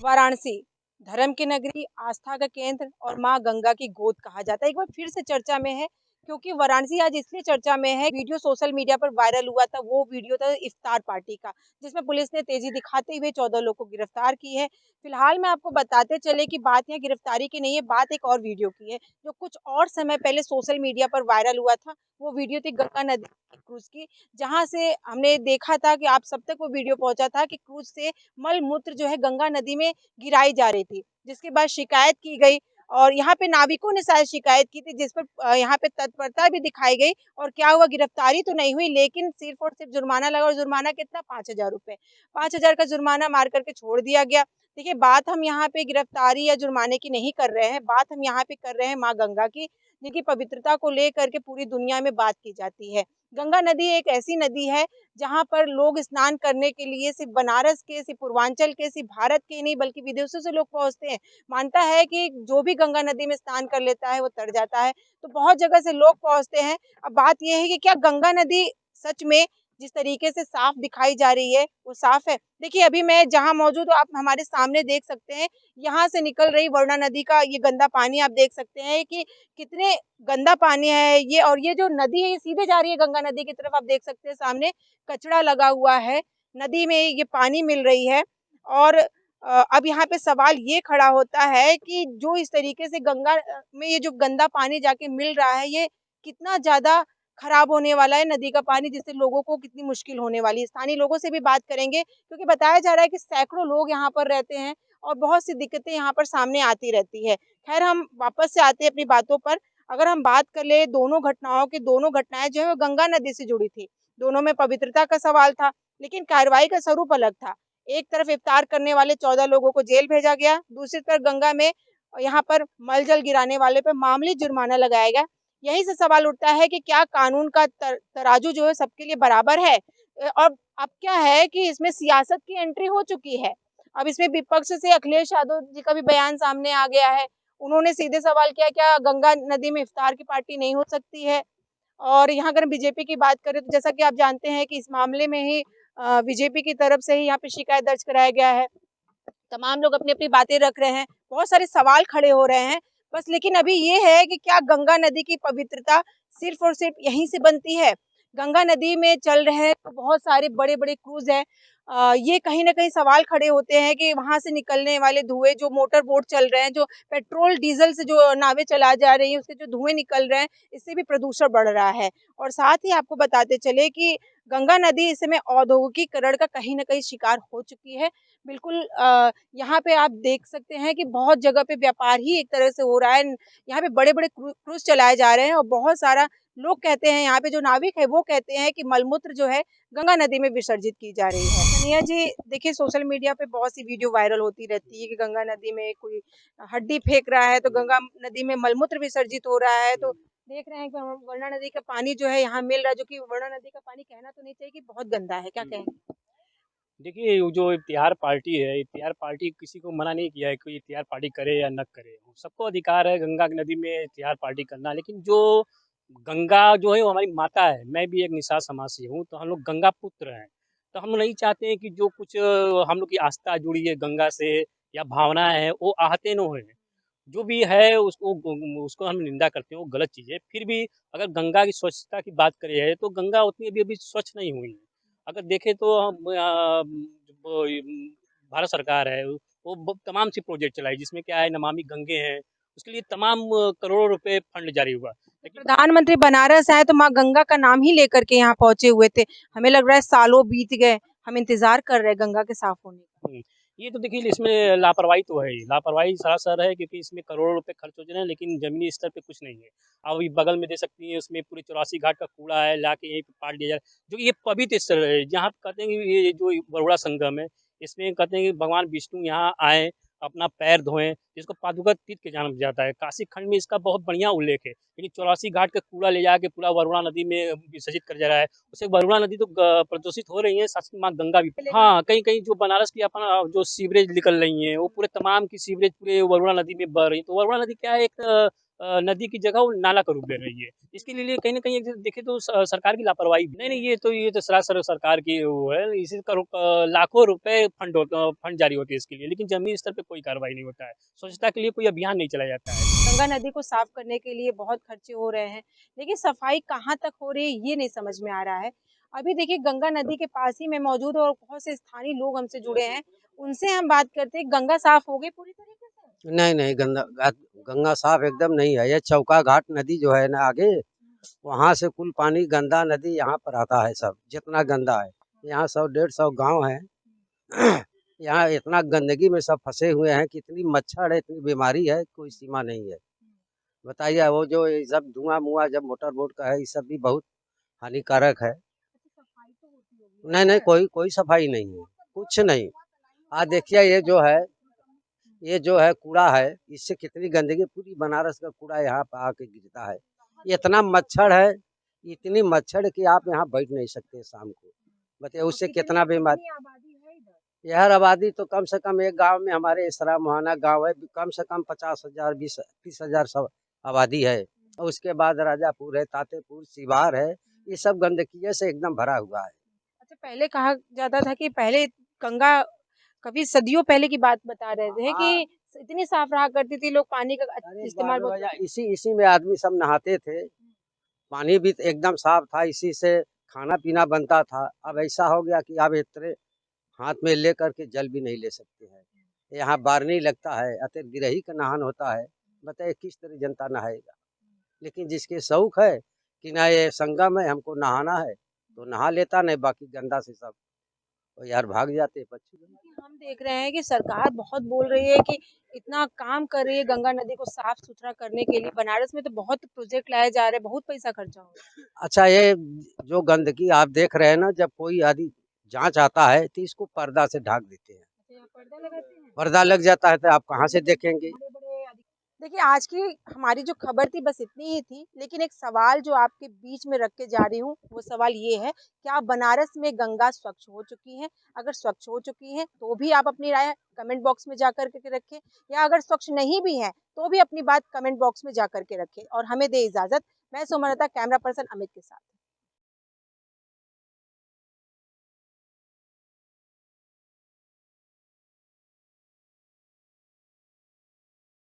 वाराणसी धर्म की नगरी, आस्था का केंद्र और मां गंगा की गोद कहा जाता है। एक बार फिर से चर्चा में है क्योंकि वाराणसी आज इसलिए चर्चा में है। वीडियो सोशल मीडिया पर वायरल हुआ था, वो वीडियो था इफ्तार पार्टी का, जिसमें पुलिस ने तेजी दिखाते हुए 14 लोगों को गिरफ्तार की है। फिलहाल मैं आपको बताते चले कि बात यहाँ गिरफ्तारी की नहीं है, बात एक और वीडियो की है जो कुछ और समय पहले सोशल मीडिया पर वायरल हुआ था। वो वीडियो थी गंगा नदी की क्रूज की, जहाँ से हमने देखा था कि आप सब तक वो वीडियो पहुंचा था कि क्रूज से मल मूत्र जो है गंगा नदी में गिराई जा रही थी, जिसके बाद शिकायत की गई और यहाँ पे नाविकों ने शायद शिकायत की थी, जिस पर यहाँ पे तत्परता भी दिखाई गई। और क्या हुआ, गिरफ्तारी तो नहीं हुई लेकिन सिर्फ और सिर्फ जुर्माना लगा, और जुर्माना कितना, 5,000 रुपए। 5,000 का जुर्माना मार करके छोड़ दिया गया। देखिए, बात हम यहाँ पे गिरफ्तारी या जुर्माने की नहीं कर रहे हैं, बात हम यहाँ पे कर रहे हैं माँ गंगा की, जिनकी पवित्रता को लेकर के पूरी दुनिया में बात की जाती है। गंगा नदी एक ऐसी नदी है जहाँ पर लोग स्नान करने के लिए सिर्फ बनारस के, सिर्फ पूर्वांचल के, सिर्फ भारत के नहीं बल्कि विदेशों से लोग पहुंचते हैं। मानता है कि जो भी गंगा नदी में स्नान कर लेता है वो तर जाता है, तो बहुत जगह से लोग पहुंचते हैं। अब बात यह है कि क्या गंगा नदी सच में जिस तरीके से साफ दिखाई जा रही है वो साफ है? देखिए, अभी मैं जहाँ मौजूद हूँ, आप हमारे सामने देख सकते हैं, यहाँ से निकल रही वरुणा नदी का ये गंदा पानी आप देख सकते हैं कि कितने गंदा पानी है ये। और ये जो नदी है ये सीधे जा रही है गंगा नदी की तरफ, आप देख सकते हैं सामने कचरा लगा हुआ है, नदी में ये पानी मिल रही है। और अब यहाँ पे सवाल ये खड़ा होता है कि जो इस तरीके से गंगा में ये जो गंदा पानी जाके मिल रहा है, ये कितना ज़्यादा खराब होने वाला है नदी का पानी, जिससे लोगों को कितनी मुश्किल होने वाली है। स्थानीय लोगों से भी बात करेंगे क्योंकि बताया जा रहा है कि सैकड़ों लोग यहाँ पर रहते हैं और बहुत सी दिक्कतें यहाँ पर सामने आती रहती है। खैर, हम वापस से आते हैं अपनी बातों पर। अगर हम बात कर ले दोनों घटनाओं की, दोनों घटनाएं जो है वो गंगा नदी से जुड़ी थी। दोनों में पवित्रता का सवाल था, लेकिन कार्रवाई का स्वरूप अलग था। एक तरफ इफ्तार करने वाले 14 लोगों को जेल भेजा गया, दूसरी तरफ गंगा में यहाँ पर मलजल गिराने वाले पर मामूली जुर्माना लगाया गया। यहीं से सवाल उठता है कि क्या कानून का तराजू जो है सबके लिए बराबर है? और अब क्या है कि इसमें सियासत की एंट्री हो चुकी है। अब इसमें विपक्ष से अखिलेश यादव जी का भी बयान सामने आ गया है। उन्होंने सीधे सवाल किया, क्या गंगा नदी में इफ्तार की पार्टी नहीं हो सकती है? और यहाँ अगर बीजेपी की बात करें तो जैसा कि आप जानते हैं कि इस मामले में ही बीजेपी की तरफ से ही यहाँ पे शिकायत दर्ज कराया गया है। तमाम लोग अपनी-अपनी बातें रख रहे हैं, बहुत सारे सवाल खड़े हो रहे हैं। बस लेकिन अभी ये है कि क्या गंगा नदी की पवित्रता सिर्फ़ और सिर्फ़ यहीं से बनती है? गंगा नदी में चल रहे बहुत सारे बड़े-बड़े क्रूज़ हैं। ये कहीं न कहीं सवाल खड़े होते हैं कि वहाँ से निकलने वाले धुएँ, जो मोटर बोट चल रहे हैं, जो पेट्रोल, डीज़ल से जो नावें चलाई जा रही हैं, उससे जो धुएँ निकल रहे हैं, इससे भी प्रदूषण बढ़ रहा है। और साथ ही आपको बताते चले कि गंगा नदी इस समय औद्योगिकीकरण का कहीं न कहीं शिकार हो चुकी है। बिल्कुल यहाँ पे आप देख सकते हैं कि बहुत जगह पे व्यापार ही एक तरह से हो रहा है। यहाँ पे बड़े-बड़े क्रूज़ चलाए जा रहे हैं और बहुत सारा लोग कहते हैं, यहाँ पे जो नाविक है वो कहते हैं कि मलमूत्र जो है गंगा नदी में विसर्जित की जा रही है। कन्हैया जी, देखिए सोशल मीडिया पे बहुत सी वीडियो वायरल होती रहती है कि गंगा नदी में कोई हड्डी फेंक रहा है, तो गंगा नदी में मलमूत्र विसर्जित हो रहा है। तो देख रहे हैं कि वरुणा नदी का पानी जो है यहाँ मिल रहा है, जो कि वरुणा नदी का पानी कहना तो नहीं चाहिए कि बहुत गंदा है। क्या कहेंगे? देखिए, वो जो इफ्तियार पार्टी है, इफ्तियार पार्टी किसी को मना नहीं किया है कि इफ्तियार पार्टी करे या ना करे। सबको अधिकार है गंगा की नदी में इफ्तियार पार्टी करना, लेकिन जो गंगा जो है वो हमारी माता है। मैं भी एक निषाद समाज से हूँ, तो हम लोग गंगा पुत्र हैं। तो हम नहीं चाहते हैं कि जो कुछ हम लोग की आस्था जुड़ी है गंगा से या भावनाएँ हैं, वो आहते ना होएँ। जो भी है उसको हम निंदा करते हैं, वो गलत चीज़ है। फिर भी अगर गंगा की स्वच्छता की बात करी जाए, तो गंगा उतनी अभी-अभी स्वच्छ नहीं हुई है। अगर देखें तो वो भारत सरकार है, वो तमाम सी प्रोजेक्ट चलाई, जिसमें क्या है नमामि गंगे हैं, उसके लिए तमाम करोड़ों रुपए फंड जारी हुआ। लेकिन प्रधानमंत्री बनारस आए तो माँ गंगा का नाम ही लेकर के यहाँ पहुंचे हुए थे। हमें लग रहा है सालों बीत गए, हम इंतजार कर रहे हैं गंगा के साफ होने का। हुँ, ये तो देखिए इसमें लापरवाही तो है ही, लापरवाही सरासर है क्योंकि इसमें करोड़ों रुपए खर्च हो जा रहे हैं, लेकिन ज़मीनी स्तर पे कुछ नहीं है। अब अभी बगल में देख सकती हैं, उसमें पूरे 84 घाट का कूड़ा है, लाके यहीं पे पाट दिया जा रहा है, जो कि ये पवित्र स्थल है। जहाँ पे कहते हैं कि ये जो बरुड़ा संगम है, इसमें कहते हैं कि भगवान विष्णु यहाँ आए, अपना पैर धोएँ, जिसको पादुका तीर्थ के जाना जाता है। काशी खंड में इसका बहुत बढ़िया उल्लेख है, लेकिन 84 घाट का कूड़ा ले जाके पूरा वरुणा नदी में विसर्जित कर जा रहा है। उससे वरुणा नदी तो प्रदूषित हो रही है, साथ ही माँ गंगा भी। हाँ, कहीं-कहीं जो बनारस की अपना जो सीवरेज निकल रही हैं, वो पूरे तमाम की सीवरेज पूरे वरुणा नदी में बह रही है। तो वरुणा नदी क्या है, एक नदी की जगह वो नाला का रूप ले रही है। इसके लिए कहीं न कहीं एक देखें तो सरकार की लापरवाही नहीं, नहीं ये तो सरासर सरकार की वो है। इसी लाखों रुपए फंड जारी होते हैं इसके लिए, लेकिन ज़मीनी स्तर पे कोई कार्रवाई नहीं होता है। स्वच्छता के लिए कोई अभियान नहीं चलाया जाता है। गंगा नदी को साफ करने के लिए बहुत खर्चे हो रहे हैं, लेकिन सफाई कहाँ तक हो रही है ये नहीं समझ में आ रहा है। अभी देखिए गंगा नदी के पास ही मैं मौजूद हूँ और बहुत से स्थानीय लोग हमसे जुड़े हैं, उनसे हम बात करते हैं, गंगा साफ हो गई पूरी तरीके से? नहीं, नहीं गंगा साफ एकदम नहीं है। ये चौका घाट नदी जो है ना आगे, वहाँ से कुल पानी गंदा नदी यहाँ पर आता है सब, जितना गंदा है। यहाँ 100 150 गाँव हैं। यहाँ इतना गंदगी में सब फँसे हुए हैं कि इतनी मच्छर है, इतनी बीमारी है, कोई सीमा नहीं है। बताइए वो जो ये सब धुआँ-मुआँ जब मोटर बोट का है, ये सब भी बहुत हानिकारक है। अच्छा, सफाई तो होती होगी नहीं, नहीं कोई सफाई नहीं है, कुछ नहीं। आज देखिए ये जो है कूड़ा है, इससे कितनी गंदगी पूरी बनारस का कूड़ा यहाँ पे आके गिरता है। इतना मच्छर है, इतनी मच्छर है कि आप यहाँ बैठ नहीं सकते शाम को। बताइए और उससे कितना बीमारी। कितनी आबादी है इधर? यह आबादी तो कम से कम एक गांव में हमारे इसरा मुहाना गांव है, कम से कम 50,000 20-30,000 सब आबादी है। और उसके बाद राजापुर है, तातेपुर, सिवार है, ये सब गंदगी से एकदम भरा हुआ है। अच्छा, पहले कहा जाता था कि पहले गंगा कभी सदियों पहले की बात बता रहे थे कि हाँ, इतनी साफ रहा करती थी, लोग पानी का अरे बाप इस्तेमाल रे बहुत भैया, करते थे। इसी इसी में आदमी सब नहाते थे। पानी भी एकदम साफ था, इसी से खाना पीना बनता था। अब ऐसा हो गया कि अब इतने हाथ में लेकर के जल भी नहीं ले सकते हैं। यहाँ बारनी लगता है, अतर गिरही का नहान होता है। बताइए किस तरह जनता नहाएगा। लेकिन जिसके शौक है कि ना ये संगम है, हमको नहाना है, तो नहा लेता, नहीं बाकी गंदा से सब वो यार भाग जाते हैं पक्षी। क्योंकि हम देख रहे हैं कि सरकार बहुत बोल रही है कि इतना काम कर रही है गंगा नदी को साफ-सुथरा करने के लिए। बनारस में तो बहुत प्रोजेक्ट लाए जा रहे हैं, बहुत पैसा खर्चा हो रहा है। अच्छा, ये जो गंदगी आप देख रहे हैं ना, जब कोई आदि जांच आता है तो इसको पर्दा से ढक देते हैं। अच्छा, यहाँ पर्दा लगाते हैं? पर्दा लग जाता है तो आप कहाँ से देखेंगे। बड़े-बड़े देखिए, आज की हमारी जो खबर थी बस इतनी ही थी, लेकिन एक सवाल जो आपके बीच में रख के जा रही हूँ, वो सवाल ये है, क्या बनारस में गंगा स्वच्छ हो चुकी है? अगर स्वच्छ हो चुकी है, तो भी आप अपनी राय कमेंट बॉक्स में जाकर के रखें या अगर स्वच्छ नहीं भी है, तो भी अपनी बात कमेंट बॉक्स में जाकर के रखें और हमें दें इजाज़त। मैं सुमलता कैमरा पर्सन अमित के साथ।